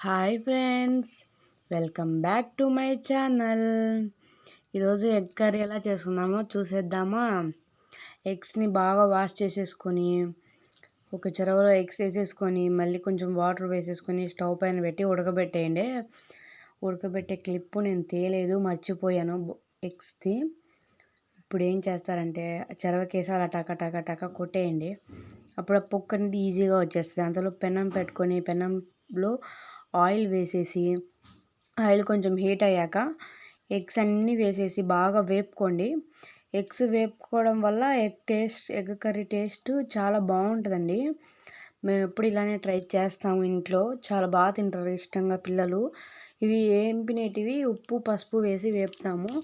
Hi friends, welcome back to my channel. ఈరోజు egg curry ఎలా చేసుకుందామో చూసేద్దామా. ఎగ్స్ని బాగా వాష్ చేసేసుకొని ఒక చెరవలో ఎగ్స్ వేసేసుకొని మళ్ళీ కొంచెం వాటర్ వేసేసుకొని స్టవ్ పైన పెట్టి ఉడకబెట్టేయండి. ఉడకబెట్టే క్లిప్పు నేను తీయలేదు, మర్చిపోయాను ఎగ్స్ది. ఇప్పుడు ఏం చేస్తారంటే చెరవకేసి అలా టక కొట్టేయండి. అప్పుడు ఆ పొక్కు అనేది ఈజీగా వచ్చేస్తుంది. అంతలో పెనం పెట్టుకొని పెనంలో ఆయిల్ వేసేసి ఆయిల్ కొంచెం హీట్ అయ్యాక ఎగ్స్ అన్నీ వేసేసి బాగా వేపుకోండి. ఎగ్స్ వేపుకోవడం వల్ల ఎగ్ కర్రీ టేస్ట్ చాలా బాగుంటుందండి. మేము ఎప్పుడు ఇలానే ట్రై చేస్తాము ఇంట్లో. చాలా బాగా తింటారు ఇష్టంగా పిల్లలు. ఇవి ఏంపినేటివి ఉప్పు పసుపు వేసి వేపుతాము.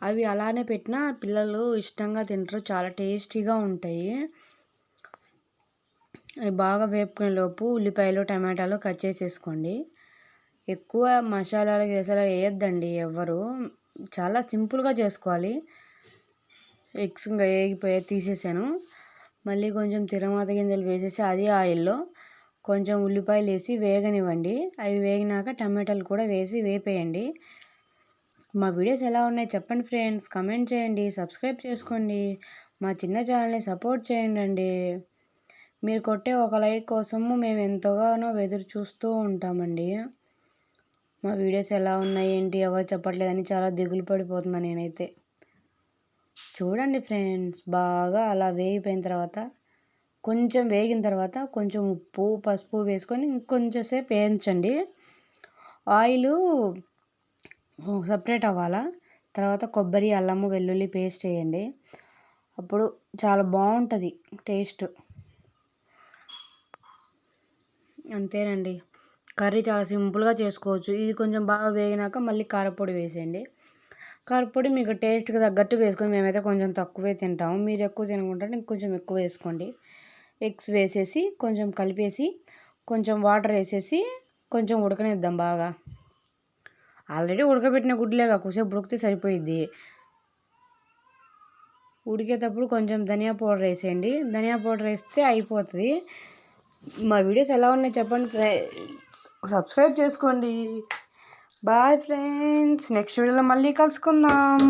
అవి అలానే పెట్టినా పిల్లలు ఇష్టంగా తింటారు, చాలా టేస్టీగా ఉంటాయి. అవి బాగా వేపుకునే లోపు ఉల్లిపాయలు టమాటాలు కట్ చేసేసుకోండి. ఎక్కువ మసాలాలు వేయొద్దండి ఎవ్వరు. చాలా సింపుల్గా చేసుకోవాలి. ఎగ్స్ ఇంకా వేగిపోయి తీసేసాను. మళ్ళీ కొంచెం తిరమాత గింజలు వేసేసి అది ఆయిల్లో కొంచెం ఉల్లిపాయలు వేసి వేగనివ్వండి. అవి వేగినాక టమాటాలు కూడా వేసి వేపేయండి. మా వీడియోస్ ఎలా ఉన్నాయి చెప్పండి ఫ్రెండ్స్, కమెంట్ చేయండి, సబ్స్క్రైబ్ చేసుకోండి. మా చిన్న ఛానల్ని సపోర్ట్ చేయండి. మీరు కొట్టే ఒక లైక్ కోసము మేము ఎంతగానో ఎదురు చూస్తూ ఉంటామండి. మా వీడియోస్ ఎలా ఉన్నాయి ఏంటి ఎవరు చెప్పట్లేదని చాలా దిగులు పడిపోతున్నాను నేనైతే. చూడండి ఫ్రెండ్స్, బాగా అలా వేగిపోయిన తర్వాత కొంచెం వేగిన తర్వాత కొంచెం ఉప్పు పసుపు వేసుకొని ఇంకొంచెం సేపు వేయించండి. ఆయిల్ సపరేట్ అవ్వాలా. తర్వాత కొబ్బరి అల్లము వెల్లుల్లి పేస్ట్ వేయండి. అప్పుడు చాలా బాగుంటుంది టేస్ట్. అంతేనండి, కర్రీ చాలా సింపుల్గా చేసుకోవచ్చు. ఇది కొంచెం బాగా వేగినాక మళ్ళీ కారపొడి వేసేయండి. కారపొడి మీకు టేస్ట్కి తగ్గట్టు వేసుకొని, మేమైతే కొంచెం తక్కువే తింటాము. మీరు ఎక్కువ తినుకుంటే ఇంకొంచెం ఎక్కువ వేసుకోండి. ఎగ్స్ వేసేసి కొంచెం కలిపేసి కొంచెం వాటర్ వేసేసి కొంచెం ఉడకనిద్దాం బాగా. ఆల్రెడీ ఉడకబెట్టిన గుడ్లేగా, కొంచెం ఉడికితే సరిపోయిద్ది. ఉడికేటప్పుడు కొంచెం ధనియా పౌడర్ వేసేయండి. ధనియా పౌడర్ వేస్తే అయిపోతుంది. మా వీడియోస్ ఎలా ఉన్నాయి చెప్పండి ఫ్రెండ్స్, సబ్స్క్రైబ్ చేసుకోండి. బాయ్ ఫ్రెండ్స్, నెక్స్ట్ వీడియోలో మళ్ళీ కలుసుకుందాం.